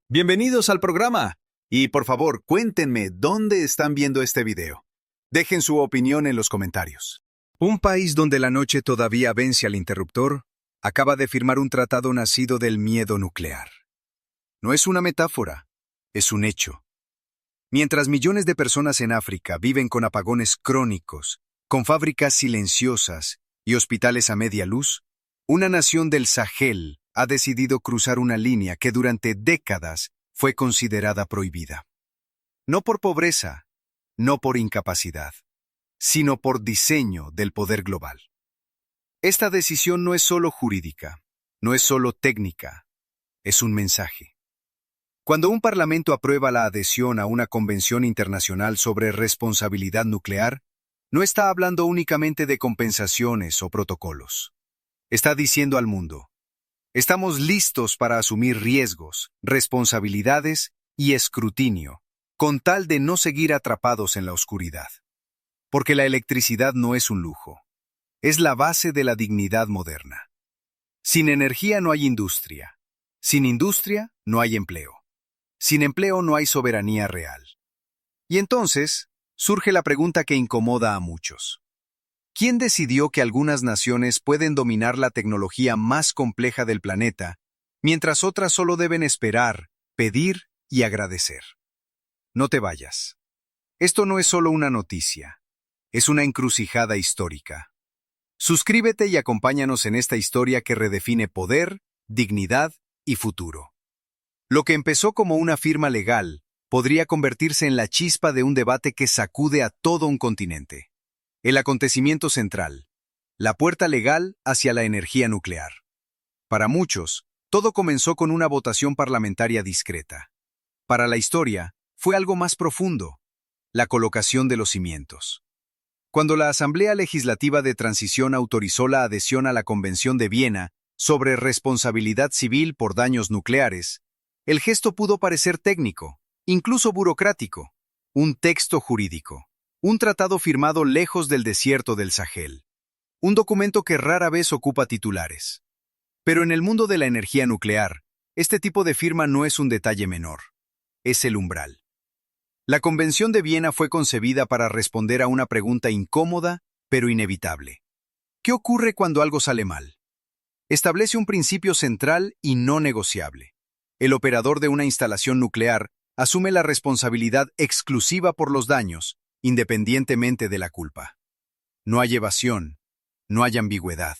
Bienvenidos al programa. Y por favor, cuéntenme dónde están viendo este video. Dejen su opinión en los comentarios. Un país donde la noche todavía vence al interruptor acaba de firmar un tratado nacido del miedo nuclear. No es una metáfora, es un hecho. Mientras millones de personas en África viven con apagones crónicos, con fábricas silenciosas y hospitales a media luz, una nación del Sahel ha decidido cruzar una línea que durante décadas fue considerada prohibida. No por pobreza, no por incapacidad, sino por diseño del poder global. Esta decisión no es solo jurídica, no es solo técnica, es un mensaje. Cuando un parlamento aprueba la adhesión a una convención internacional sobre responsabilidad nuclear, no está hablando únicamente de compensaciones o protocolos. Está diciendo al mundo: estamos listos para asumir riesgos, responsabilidades y escrutinio, con tal de no seguir atrapados en la oscuridad. Porque la electricidad no es un lujo, es la base de la dignidad moderna. Sin energía no hay industria, sin industria no hay empleo, sin empleo no hay soberanía real. Y entonces surge la pregunta que incomoda a muchos. ¿Quién decidió que algunas naciones pueden dominar la tecnología más compleja del planeta, mientras otras solo deben esperar, pedir y agradecer? No te vayas. Esto no es solo una noticia, es una encrucijada histórica. Suscríbete y acompáñanos en esta historia que redefine poder, dignidad y futuro. Lo que empezó como una firma legal podría convertirse en la chispa de un debate que sacude a todo un continente. El acontecimiento central: la puerta legal hacia la energía nuclear. Para muchos, todo comenzó con una votación parlamentaria discreta. Para la historia, fue algo más profundo: la colocación de los cimientos. Cuando la Asamblea Legislativa de Transición autorizó la adhesión a la Convención de Viena sobre responsabilidad civil por daños nucleares, el gesto pudo parecer técnico, incluso burocrático, un texto jurídico. Un tratado firmado lejos del desierto del Sahel. Un documento que rara vez ocupa titulares. Pero en el mundo de la energía nuclear, este tipo de firma no es un detalle menor. Es el umbral. La Convención de Viena fue concebida para responder a una pregunta incómoda, pero inevitable. ¿Qué ocurre cuando algo sale mal? Establece un principio central y no negociable. El operador de una instalación nuclear asume la responsabilidad exclusiva por los daños, independientemente de la culpa. No hay evasión, no hay ambigüedad.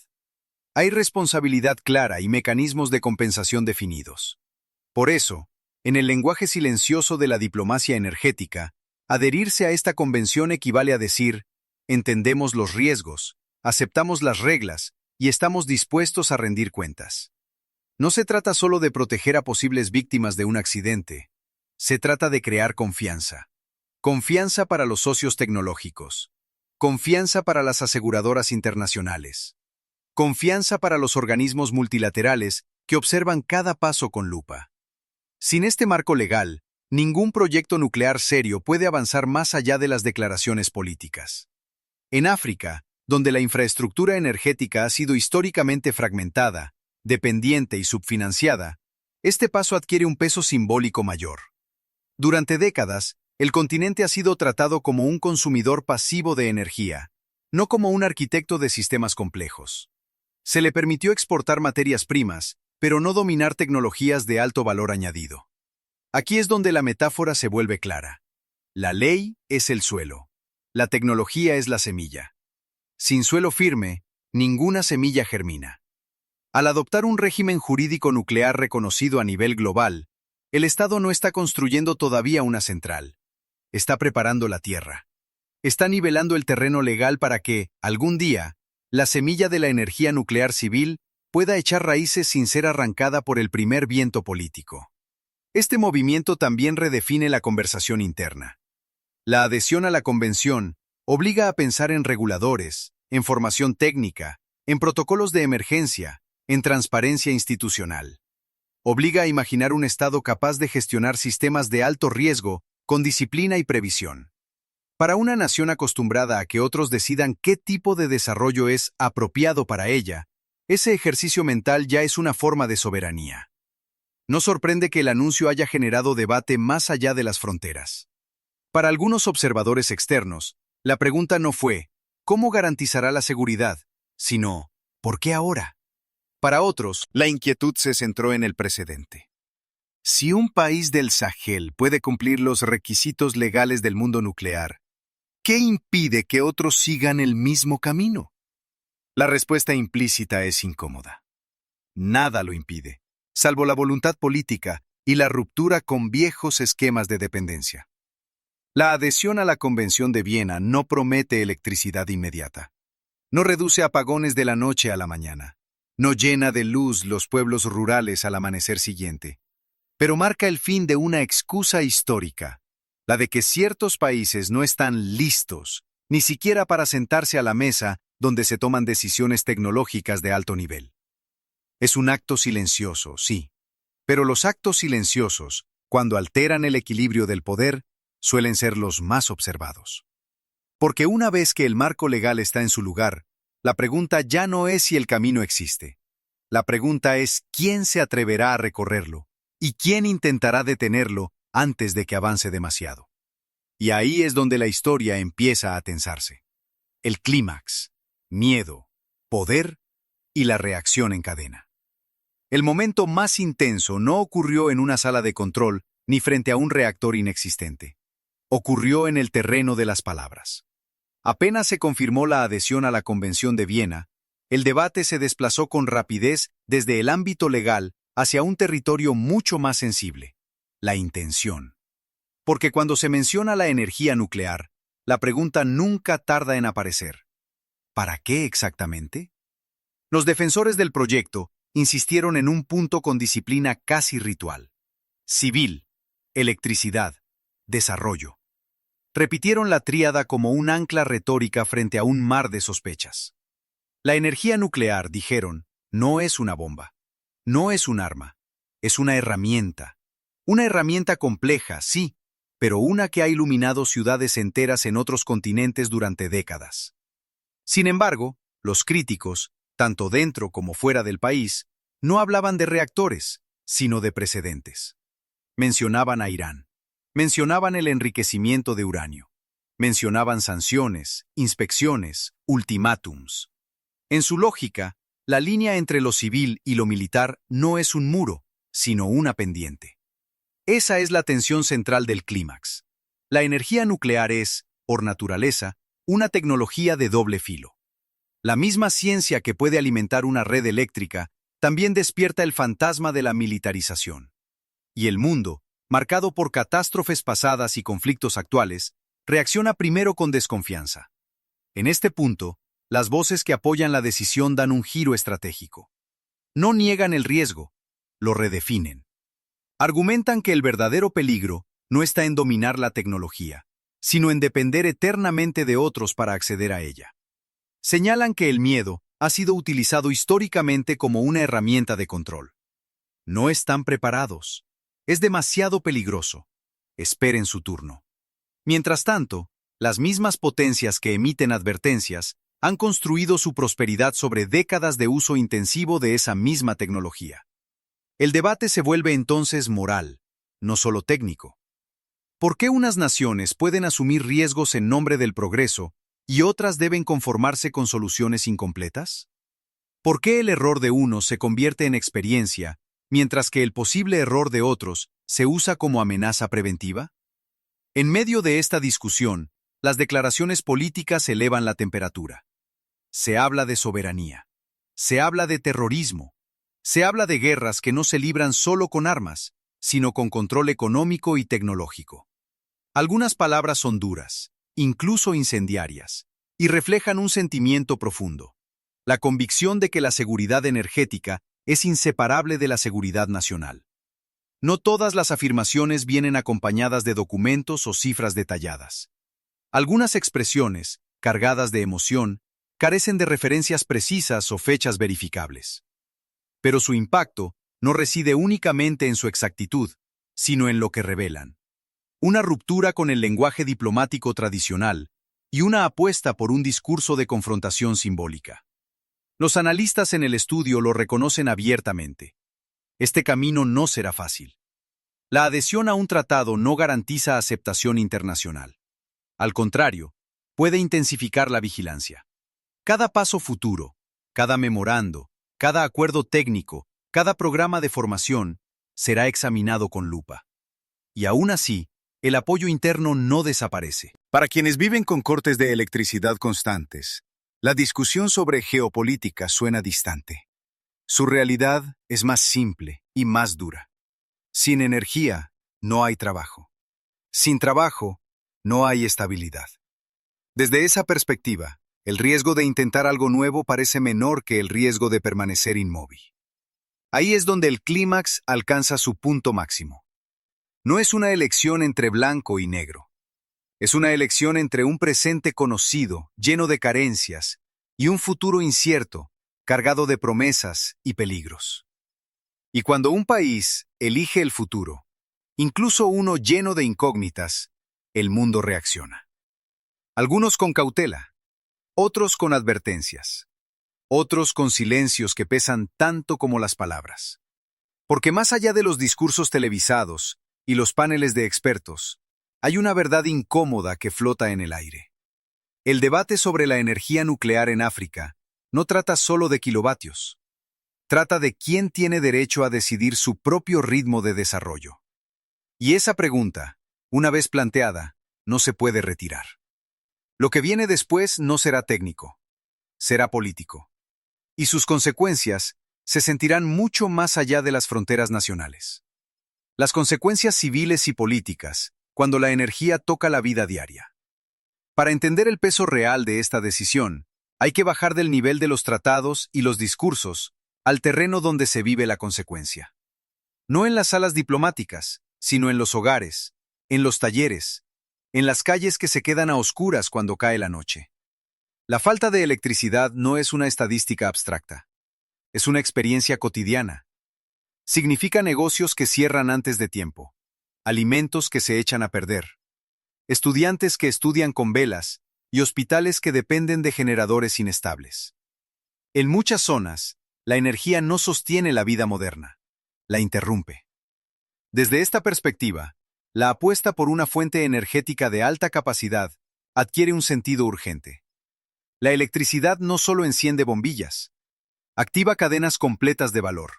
Hay responsabilidad clara y mecanismos de compensación definidos. Por eso, en el lenguaje silencioso de la diplomacia energética, adherirse a esta convención equivale a decir: entendemos los riesgos, aceptamos las reglas y estamos dispuestos a rendir cuentas. No se trata solo de proteger a posibles víctimas de un accidente, se trata de crear confianza. Confianza para los socios tecnológicos. Confianza para las aseguradoras internacionales. Confianza para los organismos multilaterales que observan cada paso con lupa. Sin este marco legal, ningún proyecto nuclear serio puede avanzar más allá de las declaraciones políticas. En África, donde la infraestructura energética ha sido históricamente fragmentada, dependiente y subfinanciada, este paso adquiere un peso simbólico mayor. Durante décadas, el continente ha sido tratado como un consumidor pasivo de energía, no como un arquitecto de sistemas complejos. Se le permitió exportar materias primas, pero no dominar tecnologías de alto valor añadido. Aquí es donde la metáfora se vuelve clara. La ley es el suelo. La tecnología es la semilla. Sin suelo firme, ninguna semilla germina. Al adoptar un régimen jurídico nuclear reconocido a nivel global, el Estado no está construyendo todavía una central. Está preparando la tierra. Está nivelando el terreno legal para que, algún día, la semilla de la energía nuclear civil pueda echar raíces sin ser arrancada por el primer viento político. Este movimiento también redefine la conversación interna. La adhesión a la convención obliga a pensar en reguladores, en formación técnica, en protocolos de emergencia, en transparencia institucional. Obliga a imaginar un Estado capaz de gestionar sistemas de alto riesgo con disciplina y previsión. Para una nación acostumbrada a que otros decidan qué tipo de desarrollo es apropiado para ella, ese ejercicio mental ya es una forma de soberanía. No sorprende que el anuncio haya generado debate más allá de las fronteras. Para algunos observadores externos, la pregunta no fue ¿cómo garantizará la seguridad?, sino ¿por qué ahora? Para otros, la inquietud se centró en el precedente. Si un país del Sahel puede cumplir los requisitos legales del mundo nuclear, ¿qué impide que otros sigan el mismo camino? La respuesta implícita es incómoda. Nada lo impide, salvo la voluntad política y la ruptura con viejos esquemas de dependencia. La adhesión a la Convención de Viena no promete electricidad inmediata. No reduce apagones de la noche a la mañana. No llena de luz los pueblos rurales al amanecer siguiente. Pero marca el fin de una excusa histórica, la de que ciertos países no están listos, ni siquiera para sentarse a la mesa donde se toman decisiones tecnológicas de alto nivel. Es un acto silencioso, sí, pero los actos silenciosos, cuando alteran el equilibrio del poder, suelen ser los más observados. Porque una vez que el marco legal está en su lugar, la pregunta ya no es si el camino existe. La pregunta es quién se atreverá a recorrerlo y quién intentará detenerlo antes de que avance demasiado. Y ahí es donde la historia empieza a tensarse. El clímax, miedo, poder y la reacción en cadena. El momento más intenso no ocurrió en una sala de control ni frente a un reactor inexistente. Ocurrió en el terreno de las palabras. Apenas se confirmó la adhesión a la Convención de Viena, el debate se desplazó con rapidez desde el ámbito legal hacia un territorio mucho más sensible, la intención. Porque cuando se menciona la energía nuclear, la pregunta nunca tarda en aparecer. ¿Para qué exactamente? Los defensores del proyecto insistieron en un punto con disciplina casi ritual. Civil, electricidad, desarrollo. Repitieron la tríada como un ancla retórica frente a un mar de sospechas. La energía nuclear, dijeron, no es una bomba, no es un arma, es una herramienta. Una herramienta compleja, sí, pero una que ha iluminado ciudades enteras en otros continentes durante décadas. Sin embargo, los críticos, tanto dentro como fuera del país, no hablaban de reactores, sino de precedentes. Mencionaban a Irán. Mencionaban el enriquecimiento de uranio. Mencionaban sanciones, inspecciones, ultimátums. En su lógica, la línea entre lo civil y lo militar no es un muro, sino una pendiente. Esa es la tensión central del clímax. La energía nuclear es, por naturaleza, una tecnología de doble filo. La misma ciencia que puede alimentar una red eléctrica también despierta el fantasma de la militarización. Y el mundo, marcado por catástrofes pasadas y conflictos actuales, reacciona primero con desconfianza. En este punto, las voces que apoyan la decisión dan un giro estratégico. No niegan el riesgo, lo redefinen. Argumentan que el verdadero peligro no está en dominar la tecnología, sino en depender eternamente de otros para acceder a ella. Señalan que el miedo ha sido utilizado históricamente como una herramienta de control. No están preparados. Es demasiado peligroso. Esperen su turno. Mientras tanto, las mismas potencias que emiten advertencias han construido su prosperidad sobre décadas de uso intensivo de esa misma tecnología. El debate se vuelve entonces moral, no solo técnico. ¿Por qué unas naciones pueden asumir riesgos en nombre del progreso y otras deben conformarse con soluciones incompletas? ¿Por qué el error de unos se convierte en experiencia, mientras que el posible error de otros se usa como amenaza preventiva? En medio de esta discusión, las declaraciones políticas elevan la temperatura. Se habla de soberanía. Se habla de terrorismo. Se habla de guerras que no se libran solo con armas, sino con control económico y tecnológico. Algunas palabras son duras, incluso incendiarias, y reflejan un sentimiento profundo: la convicción de que la seguridad energética es inseparable de la seguridad nacional. No todas las afirmaciones vienen acompañadas de documentos o cifras detalladas. Algunas expresiones, cargadas de emoción, carecen de referencias precisas o fechas verificables. Pero su impacto no reside únicamente en su exactitud, sino en lo que revelan. Una ruptura con el lenguaje diplomático tradicional y una apuesta por un discurso de confrontación simbólica. Los analistas en el estudio lo reconocen abiertamente. Este camino no será fácil. La adhesión a un tratado no garantiza aceptación internacional. Al contrario, puede intensificar la vigilancia. Cada paso futuro, cada memorando, cada acuerdo técnico, cada programa de formación, será examinado con lupa. Y aún así, el apoyo interno no desaparece. Para quienes viven con cortes de electricidad constantes, la discusión sobre geopolítica suena distante. Su realidad es más simple y más dura. Sin energía, no hay trabajo. Sin trabajo, no hay estabilidad. Desde esa perspectiva, el riesgo de intentar algo nuevo parece menor que el riesgo de permanecer inmóvil. Ahí es donde el clímax alcanza su punto máximo. No es una elección entre blanco y negro. Es una elección entre un presente conocido, lleno de carencias, y un futuro incierto, cargado de promesas y peligros. Y cuando un país elige el futuro, incluso uno lleno de incógnitas, el mundo reacciona. Algunos con cautela, otros con advertencias, otros con silencios que pesan tanto como las palabras. Porque más allá de los discursos televisados y los paneles de expertos, hay una verdad incómoda que flota en el aire. El debate sobre la energía nuclear en África no trata solo de kilovatios. Trata de quién tiene derecho a decidir su propio ritmo de desarrollo. Y esa pregunta, una vez planteada, no se puede retirar. Lo que viene después no será técnico, será político. Y sus consecuencias se sentirán mucho más allá de las fronteras nacionales. Las consecuencias civiles y políticas, cuando la energía toca la vida diaria. Para entender el peso real de esta decisión, hay que bajar del nivel de los tratados y los discursos al terreno donde se vive la consecuencia. No en las salas diplomáticas, sino en los hogares, en los talleres, en las calles que se quedan a oscuras cuando cae la noche. La falta de electricidad no es una estadística abstracta. Es una experiencia cotidiana. Significa negocios que cierran antes de tiempo, alimentos que se echan a perder, estudiantes que estudian con velas y hospitales que dependen de generadores inestables. En muchas zonas, la energía no sostiene la vida moderna, la interrumpe. Desde esta perspectiva, la apuesta por una fuente energética de alta capacidad adquiere un sentido urgente. La electricidad no solo enciende bombillas, activa cadenas completas de valor,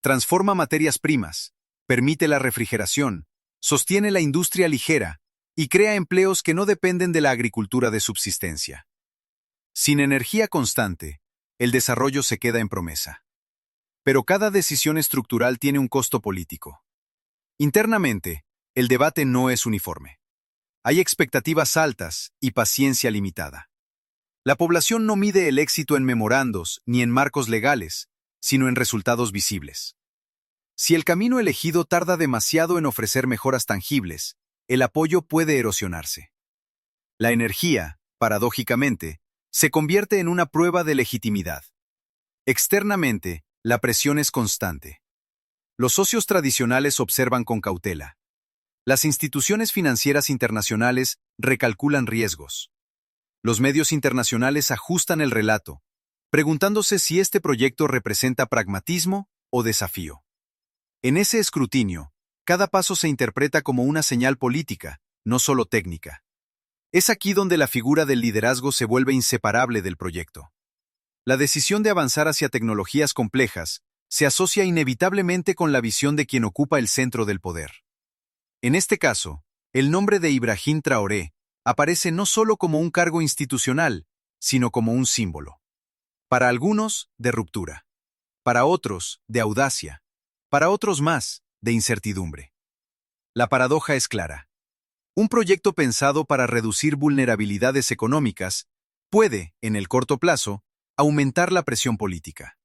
transforma materias primas, permite la refrigeración, sostiene la industria ligera y crea empleos que no dependen de la agricultura de subsistencia. Sin energía constante, el desarrollo se queda en promesa. Pero cada decisión estructural tiene un costo político. Internamente, el debate no es uniforme. Hay expectativas altas y paciencia limitada. La población no mide el éxito en memorandos ni en marcos legales, sino en resultados visibles. Si el camino elegido tarda demasiado en ofrecer mejoras tangibles, el apoyo puede erosionarse. La energía, paradójicamente, se convierte en una prueba de legitimidad. Externamente, la presión es constante. Los socios tradicionales observan con cautela. Las instituciones financieras internacionales recalculan riesgos. Los medios internacionales ajustan el relato, preguntándose si este proyecto representa pragmatismo o desafío. En ese escrutinio, cada paso se interpreta como una señal política, no solo técnica. Es aquí donde la figura del liderazgo se vuelve inseparable del proyecto. La decisión de avanzar hacia tecnologías complejas se asocia inevitablemente con la visión de quien ocupa el centro del poder. En este caso, el nombre de Ibrahim Traoré aparece no solo como un cargo institucional, sino como un símbolo. Para algunos, de ruptura. Para otros, de audacia. Para otros más, de incertidumbre. La paradoja es clara. Un proyecto pensado para reducir vulnerabilidades económicas puede, en el corto plazo, aumentar la presión política.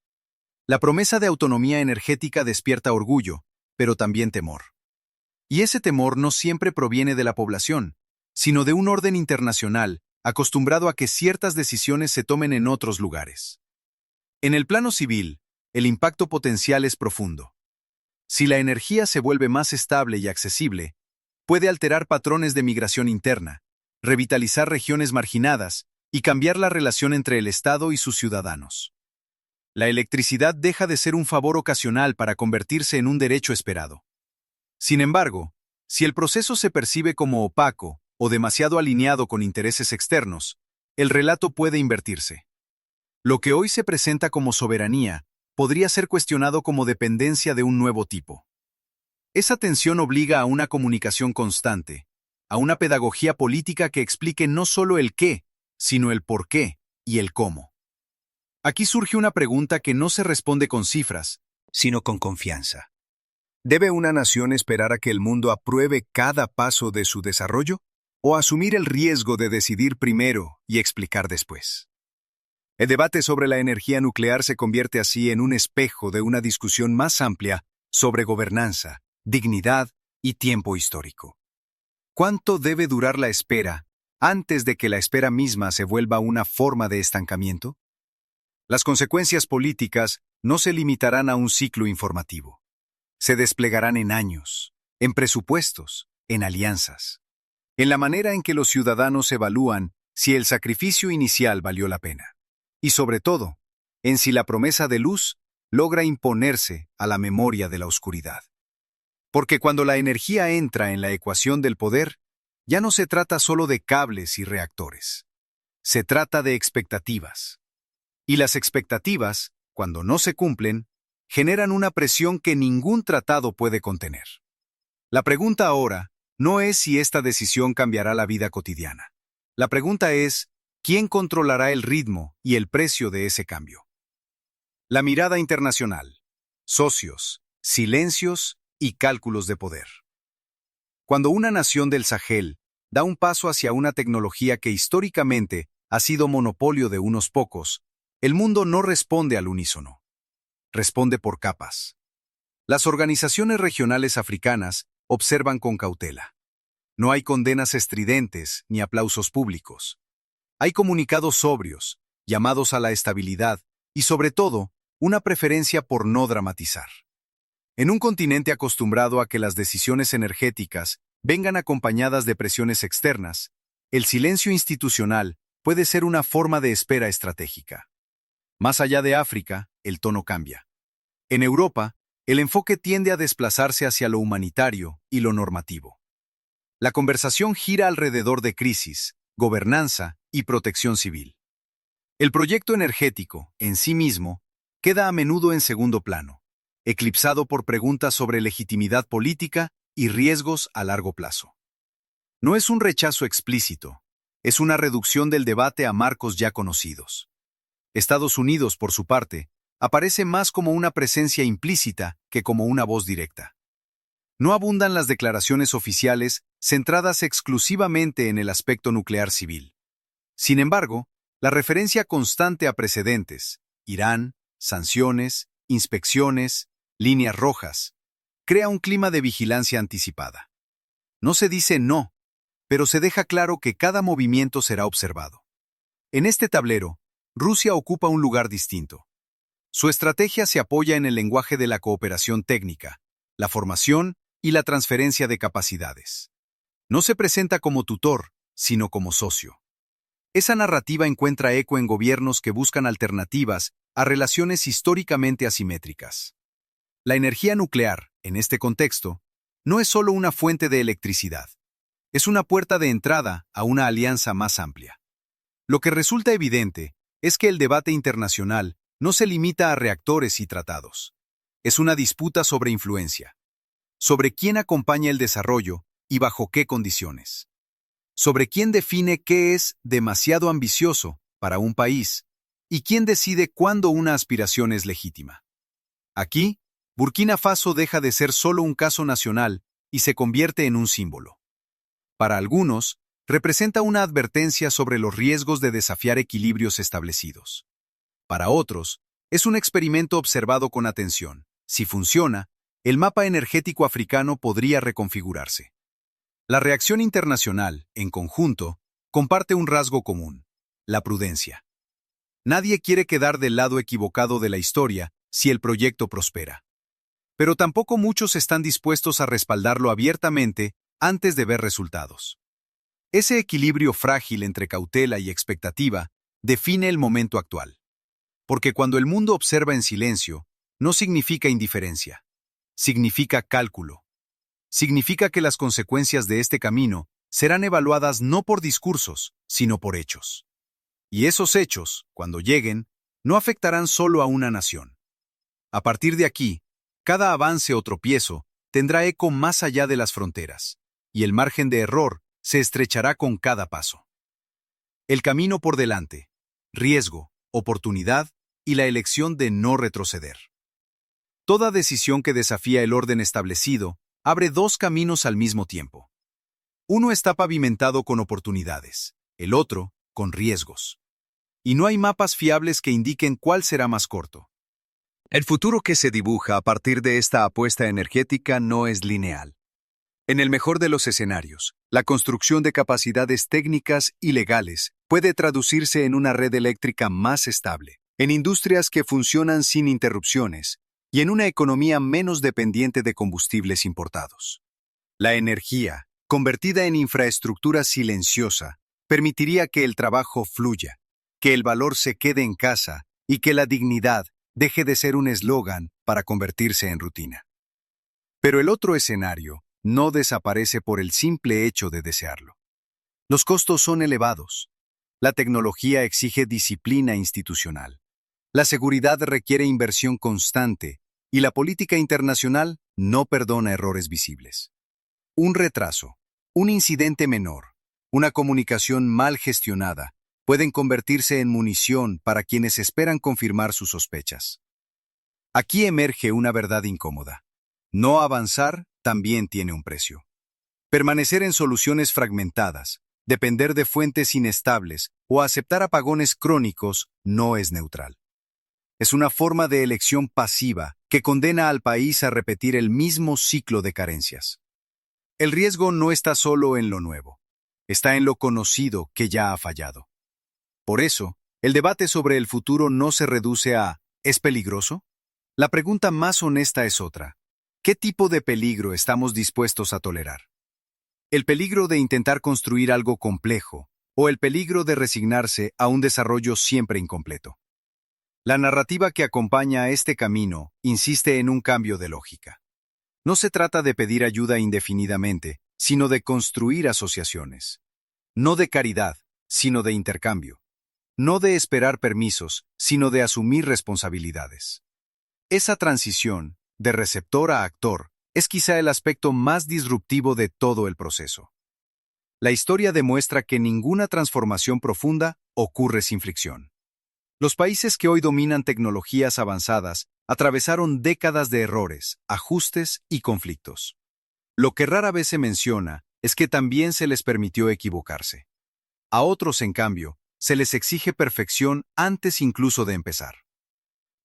La promesa de autonomía energética despierta orgullo, pero también temor. Y ese temor no siempre proviene de la población, sino de un orden internacional acostumbrado a que ciertas decisiones se tomen en otros lugares. En el plano civil, el impacto potencial es profundo. Si la energía se vuelve más estable y accesible, puede alterar patrones de migración interna, revitalizar regiones marginadas y cambiar la relación entre el Estado y sus ciudadanos. La electricidad deja de ser un favor ocasional para convertirse en un derecho esperado. Sin embargo, si el proceso se percibe como opaco o demasiado alineado con intereses externos, el relato puede invertirse. Lo que hoy se presenta como soberanía podría ser cuestionado como dependencia de un nuevo tipo. Esa tensión obliga a una comunicación constante, a una pedagogía política que explique no solo el qué, sino el por qué y el cómo. Aquí surge una pregunta que no se responde con cifras, sino con confianza. ¿Debe una nación esperar a que el mundo apruebe cada paso de su desarrollo? ¿O asumir el riesgo de decidir primero y explicar después? El debate sobre la energía nuclear se convierte así en un espejo de una discusión más amplia sobre gobernanza, dignidad y tiempo histórico. ¿Cuánto debe durar la espera antes de que la espera misma se vuelva una forma de estancamiento? Las consecuencias políticas no se limitarán a un ciclo informativo. Se desplegarán en años, en presupuestos, en alianzas, en la manera en que los ciudadanos evalúan si el sacrificio inicial valió la pena. Y sobre todo, en si la promesa de luz logra imponerse a la memoria de la oscuridad. Porque cuando la energía entra en la ecuación del poder, ya no se trata solo de cables y reactores. Se trata de expectativas. Y las expectativas, cuando no se cumplen, generan una presión que ningún tratado puede contener. La pregunta ahora no es si esta decisión cambiará la vida cotidiana. La pregunta es, ¿quién controlará el ritmo y el precio de ese cambio? La mirada internacional, socios, silencios y cálculos de poder. Cuando una nación del Sahel da un paso hacia una tecnología que históricamente ha sido monopolio de unos pocos, el mundo no responde al unísono. Responde por capas. Las organizaciones regionales africanas observan con cautela. No hay condenas estridentes ni aplausos públicos. Hay comunicados sobrios, llamados a la estabilidad y, sobre todo, una preferencia por no dramatizar. En un continente acostumbrado a que las decisiones energéticas vengan acompañadas de presiones externas, el silencio institucional puede ser una forma de espera estratégica. Más allá de África, el tono cambia. En Europa, el enfoque tiende a desplazarse hacia lo humanitario y lo normativo. La conversación gira alrededor de crisis, gobernanza y protección civil. El proyecto energético, en sí mismo, queda a menudo en segundo plano, eclipsado por preguntas sobre legitimidad política y riesgos a largo plazo. No es un rechazo explícito, es una reducción del debate a marcos ya conocidos. Estados Unidos, por su parte, aparece más como una presencia implícita que como una voz directa. No abundan las declaraciones oficiales centradas exclusivamente en el aspecto nuclear civil. Sin embargo, la referencia constante a precedentes, Irán, sanciones, inspecciones, líneas rojas, crea un clima de vigilancia anticipada. No se dice no, pero se deja claro que cada movimiento será observado. En este tablero, Rusia ocupa un lugar distinto. Su estrategia se apoya en el lenguaje de la cooperación técnica, la formación y la transferencia de capacidades. No se presenta como tutor, sino como socio. Esa narrativa encuentra eco en gobiernos que buscan alternativas a relaciones históricamente asimétricas. La energía nuclear, en este contexto, no es solo una fuente de electricidad. Es una puerta de entrada a una alianza más amplia. Lo que resulta evidente es que el debate internacional no se limita a reactores y tratados. Es una disputa sobre influencia, sobre quién acompaña el desarrollo y bajo qué condiciones, sobre quién define qué es demasiado ambicioso para un país y quién decide cuándo una aspiración es legítima. Aquí, Burkina Faso deja de ser solo un caso nacional y se convierte en un símbolo. Para algunos, representa una advertencia sobre los riesgos de desafiar equilibrios establecidos. Para otros, es un experimento observado con atención. Si funciona, el mapa energético africano podría reconfigurarse. La reacción internacional, en conjunto, comparte un rasgo común: la prudencia. Nadie quiere quedar del lado equivocado de la historia si el proyecto prospera. Pero tampoco muchos están dispuestos a respaldarlo abiertamente antes de ver resultados. Ese equilibrio frágil entre cautela y expectativa define el momento actual. Porque cuando el mundo observa en silencio, no significa indiferencia, significa cálculo. Significa que las consecuencias de este camino serán evaluadas no por discursos, sino por hechos. Y esos hechos, cuando lleguen, no afectarán solo a una nación. A partir de aquí, cada avance o tropiezo tendrá eco más allá de las fronteras, y el margen de error se estrechará con cada paso. El camino por delante, riesgo, oportunidad y la elección de no retroceder. Toda decisión que desafía el orden establecido abre dos caminos al mismo tiempo. Uno está pavimentado con oportunidades, el otro con riesgos. Y no hay mapas fiables que indiquen cuál será más corto. El futuro que se dibuja a partir de esta apuesta energética no es lineal. En el mejor de los escenarios, la construcción de capacidades técnicas y legales puede traducirse en una red eléctrica más estable, en industrias que funcionan sin interrupciones y en una economía menos dependiente de combustibles importados. La energía, convertida en infraestructura silenciosa, permitiría que el trabajo fluya, que el valor se quede en casa y que la dignidad deje de ser un eslogan para convertirse en rutina. Pero el otro escenario no desaparece por el simple hecho de desearlo. Los costos son elevados. La tecnología exige disciplina institucional. La seguridad requiere inversión constante y la política internacional no perdona errores visibles. Un retraso, un incidente menor, una comunicación mal gestionada pueden convertirse en munición para quienes esperan confirmar sus sospechas. Aquí emerge una verdad incómoda. No avanzar también tiene un precio. Permanecer en soluciones fragmentadas, depender de fuentes inestables o aceptar apagones crónicos no es neutral. Es una forma de elección pasiva que condena al país a repetir el mismo ciclo de carencias. El riesgo no está solo en lo nuevo, está en lo conocido que ya ha fallado. Por eso, el debate sobre el futuro no se reduce a ¿es peligroso? La pregunta más honesta es otra. ¿Qué tipo de peligro estamos dispuestos a tolerar? ¿El peligro de intentar construir algo complejo o el peligro de resignarse a un desarrollo siempre incompleto? La narrativa que acompaña a este camino insiste en un cambio de lógica. No se trata de pedir ayuda indefinidamente, sino de construir asociaciones. No de caridad, sino de intercambio. No de esperar permisos, sino de asumir responsabilidades. Esa transición, de receptor a actor, es quizá el aspecto más disruptivo de todo el proceso. La historia demuestra que ninguna transformación profunda ocurre sin fricción. Los países que hoy dominan tecnologías avanzadas atravesaron décadas de errores, ajustes y conflictos. Lo que rara vez se menciona es que también se les permitió equivocarse. A otros, en cambio, se les exige perfección antes incluso de empezar.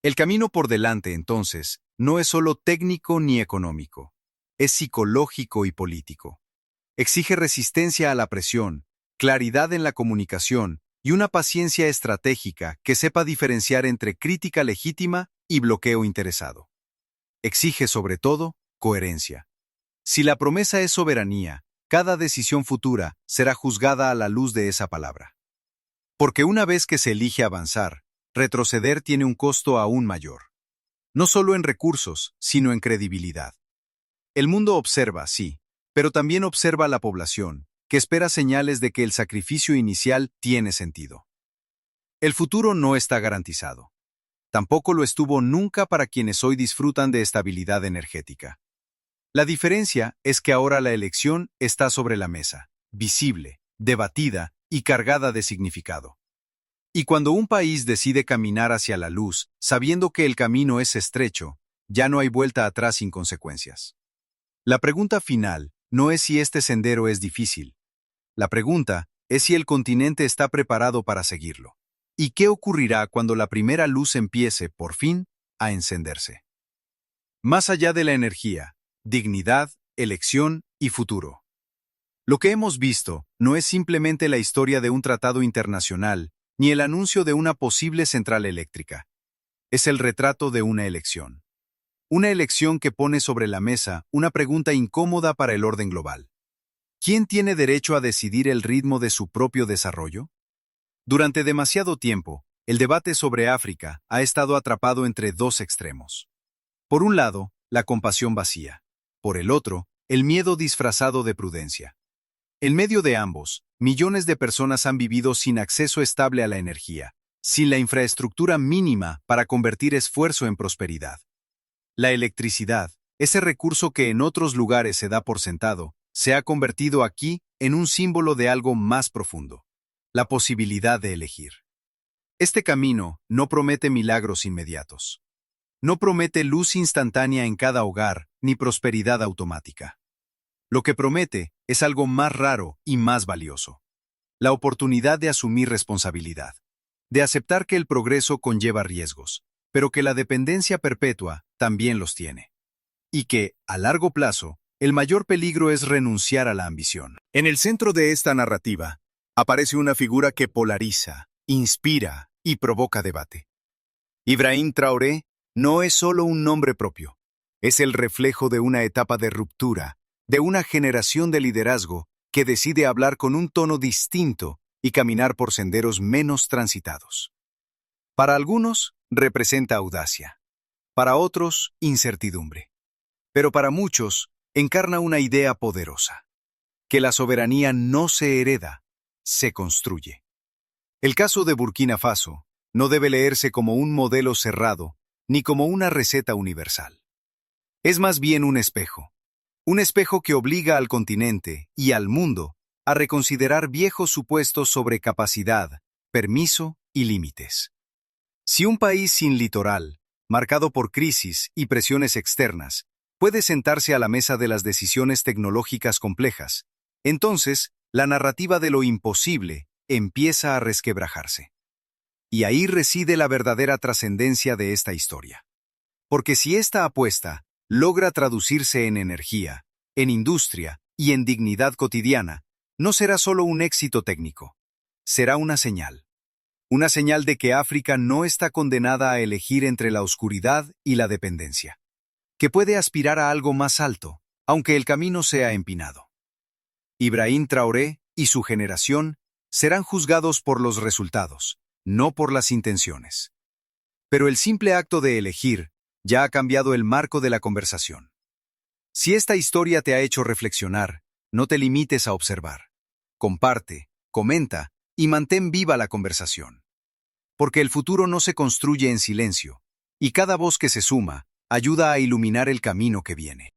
El camino por delante, entonces, no es solo técnico ni económico, es psicológico y político. Exige resistencia a la presión, claridad en la comunicación y una paciencia estratégica que sepa diferenciar entre crítica legítima y bloqueo interesado. Exige, sobre todo, coherencia. Si la promesa es soberanía, cada decisión futura será juzgada a la luz de esa palabra. Porque una vez que se elige avanzar, retroceder tiene un costo aún mayor. No solo en recursos, sino en credibilidad. El mundo observa, sí, pero también observa a la población, que espera señales de que el sacrificio inicial tiene sentido. El futuro no está garantizado. Tampoco lo estuvo nunca para quienes hoy disfrutan de estabilidad energética. La diferencia es que ahora la elección está sobre la mesa, visible, debatida y cargada de significado. Y cuando un país decide caminar hacia la luz, sabiendo que el camino es estrecho, ya no hay vuelta atrás sin consecuencias. La pregunta final no es si este sendero es difícil. La pregunta es si el continente está preparado para seguirlo. ¿Y qué ocurrirá cuando la primera luz empiece, por fin, a encenderse? Más allá de la energía, dignidad, elección y futuro. Lo que hemos visto no es simplemente la historia de un tratado internacional, ni el anuncio de una posible central eléctrica. Es el retrato de una elección. Una elección que pone sobre la mesa una pregunta incómoda para el orden global. ¿Quién tiene derecho a decidir el ritmo de su propio desarrollo? Durante demasiado tiempo, el debate sobre África ha estado atrapado entre dos extremos. Por un lado, la compasión vacía. Por el otro, el miedo disfrazado de prudencia. En medio de ambos, millones de personas han vivido sin acceso estable a la energía, sin la infraestructura mínima para convertir esfuerzo en prosperidad. La electricidad, ese recurso que en otros lugares se da por sentado, se ha convertido aquí en un símbolo de algo más profundo: la posibilidad de elegir. Este camino no promete milagros inmediatos. No promete luz instantánea en cada hogar ni prosperidad automática. Lo que promete es algo más raro y más valioso: la oportunidad de asumir responsabilidad, de aceptar que el progreso conlleva riesgos, pero que la dependencia perpetua también los tiene. Y que, a largo plazo, el mayor peligro es renunciar a la ambición. En el centro de esta narrativa, aparece una figura que polariza, inspira y provoca debate. Ibrahim Traoré no es solo un nombre propio, es el reflejo de una etapa de ruptura, de una generación de liderazgo que decide hablar con un tono distinto y caminar por senderos menos transitados. Para algunos, representa audacia. Para otros, incertidumbre. Pero para muchos, encarna una idea poderosa: que la soberanía no se hereda, se construye. El caso de Burkina Faso no debe leerse como un modelo cerrado, ni como una receta universal. Es más bien un espejo que obliga al continente y al mundo a reconsiderar viejos supuestos sobre capacidad, permiso y límites. Si un país sin litoral, marcado por crisis y presiones externas, puede sentarse a la mesa de las decisiones tecnológicas complejas, entonces la narrativa de lo imposible empieza a resquebrajarse. Y ahí reside la verdadera trascendencia de esta historia. Porque si esta apuesta logra traducirse en energía, en industria y en dignidad cotidiana, no será solo un éxito técnico, será una señal. Una señal de que África no está condenada a elegir entre la oscuridad y la dependencia, que puede aspirar a algo más alto, aunque el camino sea empinado. Ibrahim Traoré y su generación serán juzgados por los resultados, no por las intenciones. Pero el simple acto de elegir ya ha cambiado el marco de la conversación. Si esta historia te ha hecho reflexionar, no te limites a observar. Comparte, comenta y mantén viva la conversación. Porque el futuro no se construye en silencio, y cada voz que se suma ayuda a iluminar el camino que viene.